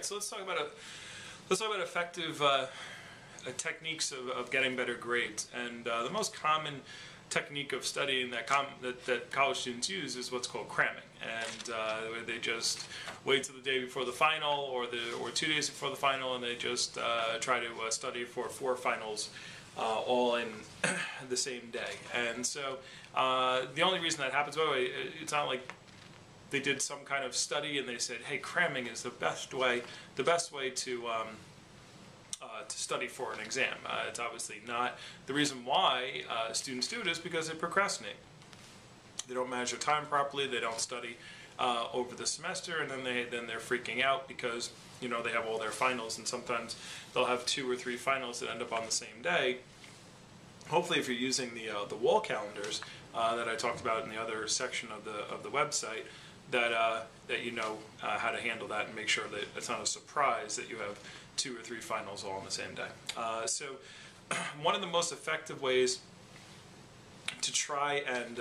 So let's talk about effective techniques of getting better grades. And the most common technique of studying that college students use is what's called cramming, and where they just wait till the day before the final or 2 days before the final, and they just try to study for 4 finals all in the same day. And so the only reason that happens, by the way, it's not like they did some kind of study and they said, hey, cramming is the best way to study for an exam. It's obviously not. The reason why students do it is because they procrastinate. They don't manage their time properly. They don't study over the semester, and then they're freaking out because they have all their finals, and sometimes they'll have 2 or 3 finals that end up on the same day. Hopefully, if you're using the wall calendars that I talked about in the other section of the website, that you know how to handle that and make sure that it's not a surprise that you have 2 or 3 finals all on the same day. So one of the most effective ways to try and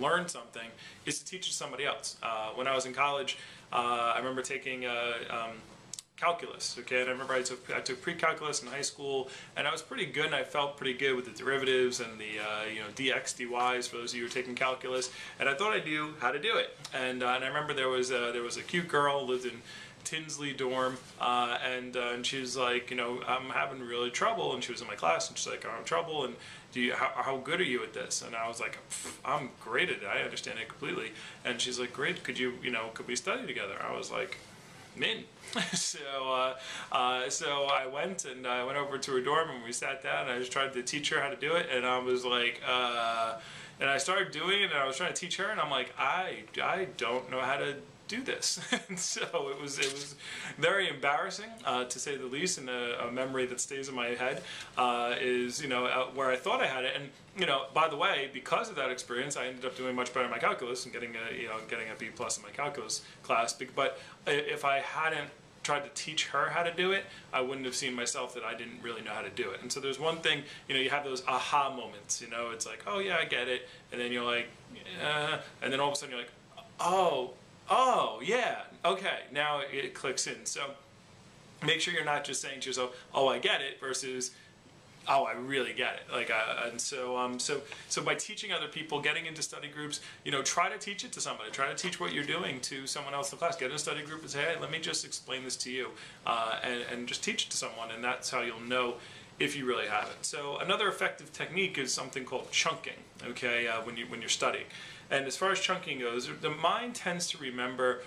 learn something is to teach it to somebody else. When I was in college, I remember taking calculus, okay, and I remember I took pre-calculus in high school, and I was pretty good, and I felt pretty good with the derivatives and the dx, dys, for those of you who are taking calculus, and I thought I knew how to do it. And I remember there was a cute girl who lived in Tinsley dorm, and she was like, I'm having really trouble, and she was in my class, and she's like, I'm having trouble, and how good are you at this? And I was like, I'm great at it, I understand it completely. And she's like, great, could we study together? I was like, min. So I went over to her dorm, and we sat down, and I just tried to teach her how to do it, and I was like, and I started doing it, and I was trying to teach her, and I'm like, I don't know how to do this. And so it was very embarrassing, to say the least, and a memory that stays in my head is where I thought I had it. And by the way, because of that experience, I ended up doing much better in my calculus and getting a B+ in my calculus class. But if I hadn't tried to teach her how to do it, I wouldn't have seen myself that I didn't really know how to do it. And so there's one thing, you have those aha moments, it's like, oh yeah, I get it, and then you're like, and then all of a sudden you're like, oh yeah, okay, now it clicks in. So make sure you're not just saying to yourself, oh, I get it, versus, oh, I really get it. Like, and so by teaching other people, getting into study groups, try to teach it to somebody. Try to teach what you're doing to someone else in the class. Get in a study group and say, hey, let me just explain this to you, and just teach it to someone, and that's how you'll know if you really have it. So another effective technique is something called chunking, okay, when you're studying. And as far as chunking goes, the mind tends to remember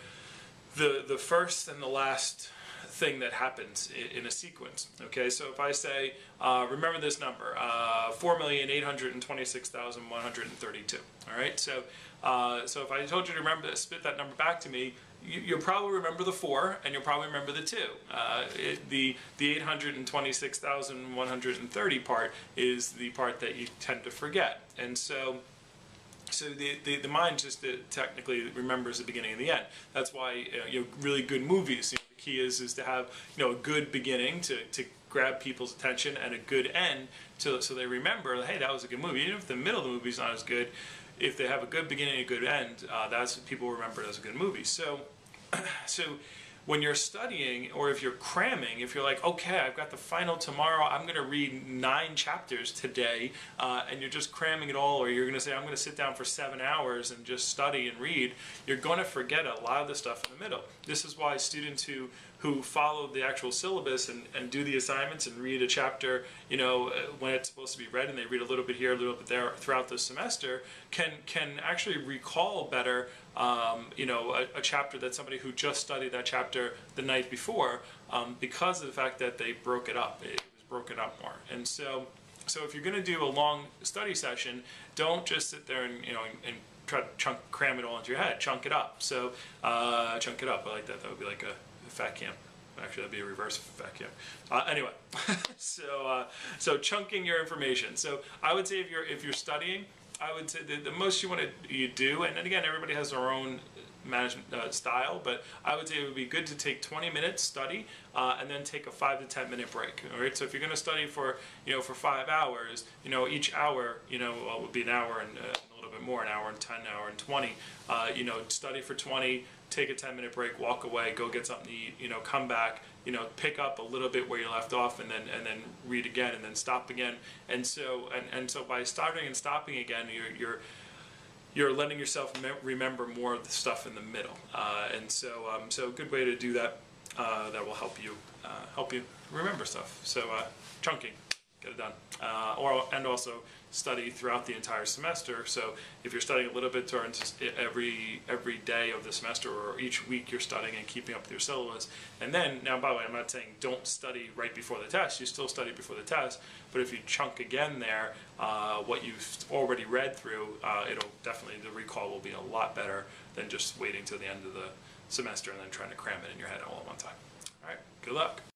the first and the last thing that happens in a sequence. Okay, so if I say, remember this number, 4,826,132. All right, so if I told you to remember that, spit that number back to me, you'll probably remember the 4, and you'll probably remember the 2. The 826,130 part is the part that you tend to forget, and so the mind just technically remembers the beginning and the end. That's why really good movies. The key is to have a good beginning to grab people's attention, and a good end so they remember, hey, that was a good movie. Even if the middle of the movie is not as good, if they have a good beginning and a good end, that's what people remember as a good movie. So when you're studying, or if you're cramming, if you're like, okay, I've got the final tomorrow, I'm going to read 9 chapters today, and you're just cramming it all, or you're going to say, I'm going to sit down for 7 hours and just study and read, you're going to forget a lot of the stuff in the middle. This is why students who follow the actual syllabus and do the assignments and read a chapter, when it's supposed to be read, and they read a little bit here, a little bit there throughout the semester, can actually recall better a chapter that somebody who just studied that chapter the night before, because of the fact that they broke it up. It was broken up more. And so if you're going to do a long study session, don't just sit there and try to cram it all into your head. Chunk it up. So chunk it up. I like that. That would be like a fat camp. Actually, that'd be a reverse of fat camp. Anyway, so chunking your information. So I would say if you're studying, I would say the most you do, and then again, everybody has their own management style, but I would say it would be good to take 20 minutes study, and then take a 5 to 10 minute break. All right, so if you're going to study for 5 hours, each hour would be an hour and a little bit more, an hour and 10, an hour and 20. Study for 20, take a 10-minute break, walk away, go get something to eat, you know, come back, you know, pick up a little bit where you left off, and then read again, and then stop again. And so by starting and stopping again, you're letting yourself remember more of the stuff in the middle. So a good way to do that that will help you remember stuff. So chunking, get it done, and also study throughout the entire semester. So if you're studying a little bit during every day of the semester, or each week you're studying and keeping up with your syllabus. And then, now by the way, I'm not saying don't study right before the test, you still study before the test, but if you chunk again there, what you've already read through, it'll definitely, the recall will be a lot better than just waiting till the end of the semester and then trying to cram it in your head all at one time. All right, good luck.